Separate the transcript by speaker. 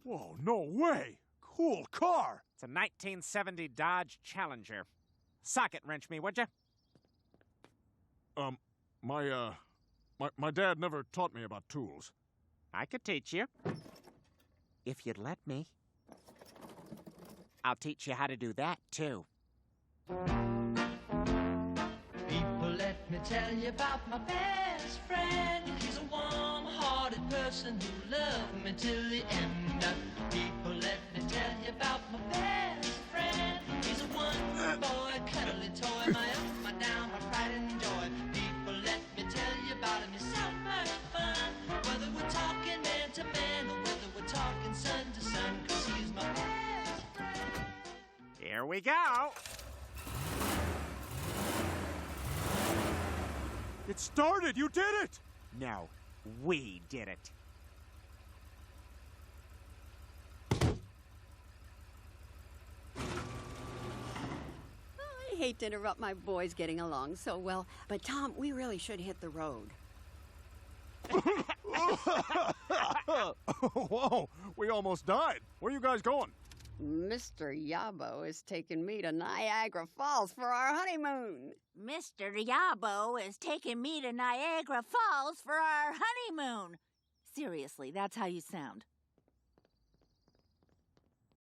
Speaker 1: Whoa, no way! Cool car!
Speaker 2: It's a 1970 Dodge Challenger. Socket wrench me, would you?
Speaker 1: My dad never taught me about tools.
Speaker 2: I could teach you. If you'd let me. I'll teach you how to do that, too.
Speaker 3: People, let me tell you about my best friend. He's a warm-hearted person who loved me till the end. People, let me tell you about my best friend. He's a wonderful boy, cuddly toy, my up, my down, my pride and joy. People, let me tell you about him. He's so much fun. Whether we're talking man to man or whether we're talking son to son, 'cause he's my best friend.
Speaker 2: Here we go.
Speaker 1: It started! You did it!
Speaker 2: No, we did it.
Speaker 4: I hate to interrupt my boys getting along so well, but Tom, we really should hit the road.
Speaker 1: Whoa! We almost died. Where are you guys going?
Speaker 4: Mr. Yabo is taking me to Niagara Falls for our honeymoon.
Speaker 5: Mr. Yabo is taking me to Niagara Falls for our honeymoon. Seriously, that's how you sound.